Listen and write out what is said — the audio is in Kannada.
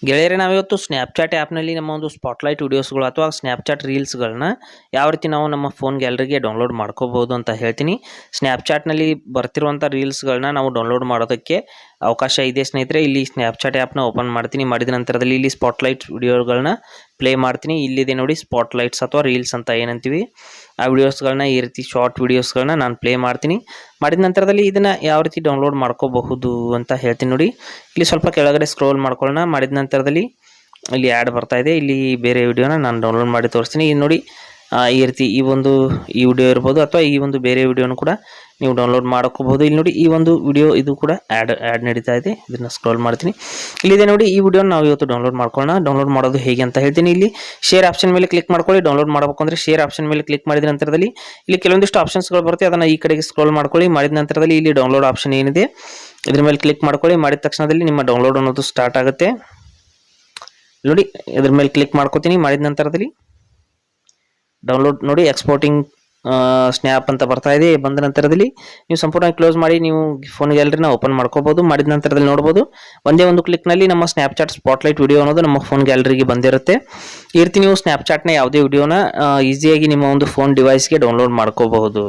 ಗೆಳೆಯರೇ, ನಾವಿವತ್ತು ಸ್ನ್ಯಾಪ್ಚಾಟ್ ಆ್ಯಪ್ನಲ್ಲಿ ನಮ್ಮ ಒಂದು ಸ್ಪಾಟ್ಲೈಟ್ ವಿಡಿಯೋಸ್ಗಳು ಅಥವಾ ಸ್ನ್ಯಾಪ್ಚಾಟ್ ರೀಲ್ಸ್ಗಳನ್ನ ಯಾವ ರೀತಿ ನಾವು ನಮ್ಮ ಫೋನ್ ಗ್ಯಾಲರಿಗೆ ಡೌನ್ಲೋಡ್ ಮಾಡ್ಕೋಬೋದು ಅಂತ ಹೇಳ್ತೀನಿ. ಸ್ನ್ಯಾಪ್ಚಾಟ್ನಲ್ಲಿ ಬರ್ತಿರುವಂಥ ರೀಲ್ಸ್ಗಳನ್ನ ನಾವು ಡೌನ್ಲೋಡ್ ಮಾಡೋದಕ್ಕೆ ಅವಕಾಶ ಇದೆ ಸ್ನೇಹಿತರೆ. ಇಲ್ಲಿ ಸ್ನ್ಯಾಪ್ಚಾಟ್ ಆ್ಯಪ್ನ ಓಪನ್ ಮಾಡ್ತೀನಿ. ಮಾಡಿದ ನಂತರದಲ್ಲಿ ಇಲ್ಲಿ ಸ್ಪಾಟ್ಲೈಟ್ ವಿಡಿಯೋಗಳನ್ನ ಪ್ಲೇ ಮಾಡ್ತೀನಿ. ಇಲ್ಲಿದೆ ನೋಡಿ ಸ್ಪಾಟ್ಲೈಟ್ಸ್ ಅಥವಾ ರೀಲ್ಸ್ ಅಂತ ಏನಂತೀವಿ. ಆ ವಿಡಿಯೋಸ್ಗಳನ್ನ ಈ ರೀತಿ ಶಾರ್ಟ್ ವಿಡಿಯೋಸ್ಗಳನ್ನ ನಾನು ಪ್ಲೇ ಮಾಡ್ತೀನಿ. ಮಾಡಿದ ನಂತರದಲ್ಲಿ ಇದನ್ನು ಯಾವ ರೀತಿ ಡೌನ್ಲೋಡ್ ಮಾಡ್ಕೋಬಹುದು ಅಂತ ಹೇಳ್ತೀನಿ ನೋಡಿ. ಇಲ್ಲಿ ಸ್ವಲ್ಪ ಕೆಳಗಡೆ ಸ್ಕ್ರೋಲ್ ಮಾಡ್ಕೊಳ್ಳೋಣ. ಮಾಡಿದ ನಂತರದಲ್ಲಿ ಇಲ್ಲಿ ಆ್ಯಡ್ ಬರ್ತಾ ಇದೆ. ಇಲ್ಲಿ ಬೇರೆ ವಿಡಿಯೋನ ನಾನು ಡೌನ್ಲೋಡ್ ಮಾಡಿ ತೋರಿಸ್ತೀನಿ. ಇಲ್ಲಿ ನೋಡಿ ಈ ರೀತಿ ಈ ವಿಡಿಯೋ ಇರ್ಬೋದು ಅಥವಾ ಈ ಒಂದು ಬೇರೆ ವಿಡಿಯೋನು ಕೂಡ ನೀವು ಡೌನ್ಲೋಡ್ ಮಾಡ್ಕೋಬಹುದು. ಇಲ್ಲಿ ನೋಡಿ ಈ ಒಂದು ವಿಡಿಯೋ ಇದು ಕೂಡ ಆ್ಯಡ್ ನಡೀತಾ ಇದೆ. ಇದನ್ನು ಸ್ಕ್ರೋಲ್ ಮಾಡ್ತೀನಿ. ಇಲ್ಲಿದೆ ನೋಡಿ ಈ ವಿಡಿಯೋನ ನಾವು ಇವತ್ತು ಡೌನ್ಲೋಡ್ ಮಾಡ್ಕೊಳ್ಳೋಣ. ಡೌನ್ಲೋಡ್ ಮಾಡೋದು ಹೇಗೆ ಅಂತ ಹೇಳ್ತೀನಿ. ಇಲ್ಲಿ ಶೇರ್ ಆಪ್ಷನ್ ಮೇಲೆ ಕ್ಲಿಕ್ ಮಾಡ್ಕೊಳ್ಳಿ. ಡೌನ್ಲೋಡ್ ಮಾಡಬೇಕು ಅಂದರೆ ಶೇರ್ ಆಪ್ಷನ್ ಮೇಲೆ ಕ್ಲಿಕ್ ಮಾಡಿದ ನಂತರದಲ್ಲಿ ಇಲ್ಲಿ ಕೆಲವೊಂದಿಷ್ಟು ಆಪ್ಷನ್ಸ್ಗಳು ಬರುತ್ತೆ. ಅದನ್ನು ಈ ಕಡೆಗೆ ಸ್ಕ್ರೋಲ್ ಮಾಡ್ಕೊಳ್ಳಿ. ಮಾಡಿದ ನಂತರದಲ್ಲಿ ಇಲ್ಲಿ ಡೌನ್ಲೋಡ್ ಆಪ್ಷನ್ ಏನಿದೆ ಇದ್ರ ಮೇಲೆ ಕ್ಲಿಕ್ ಮಾಡ್ಕೊಳ್ಳಿ. ಮಾಡಿದ ತಕ್ಷಣದಲ್ಲಿ ನಿಮ್ಮ ಡೌನ್ಲೋಡ್ ಅನ್ನೋದು ಸ್ಟಾರ್ಟ್ ಆಗುತ್ತೆ. ನೋಡಿ ಇದ್ರ ಮೇಲೆ ಕ್ಲಿಕ್ ಮಾಡ್ಕೋತೀನಿ. ಮಾಡಿದ ನಂತರದಲ್ಲಿ ಡೌನ್ಲೋಡ್ ನೋಡಿ ಎಕ್ಸ್ಪೋರ್ಟಿಂಗ್ ಸ್ನ್ಯಾಪ್ ಅಂತ ಬರ್ತಾ ಇದೆ. ಬಂದ ನಂತರದಲ್ಲಿ ನೀವು ಸಂಪೂರ್ಣ ಕ್ಲೋಸ್ ಮಾಡಿ ನೀವು ಫೋನ್ ಗ್ಯಾಲರಿನ ಓಪನ್ ಮಾಡ್ಕೋಬಹುದು. ಮಾಡಿದ ನಂತರದಲ್ಲಿ ನೋಡ್ಬೋದು ಒಂದೇ ಒಂದು ಕ್ಲಿಕ್ನಲ್ಲಿ ನಮ್ಮ ಸ್ನ್ಯಾಪ್ಚಾಟ್ ಸ್ಪಾಟ್ಲೈಟ್ ವಿಡಿಯೋ ಅನ್ನೋದು ನಮ್ಮ ಫೋನ್ ಗ್ಯಾಲರಿಗೆ ಬಂದಿರುತ್ತೆ. ಈ ರೀತಿ ನೀವು ಸ್ನ್ಯಾಪ್ಚಾಟ್ನ ಯಾವುದೇ ವಿಡಿಯೋನ ಈಸಿಯಾಗಿ ನಿಮ್ಮ ಒಂದು ಫೋನ್ ಡಿವೈಸ್ಗೆ ಡೌನ್ಲೋಡ್ ಮಾಡ್ಕೋಬಹುದು.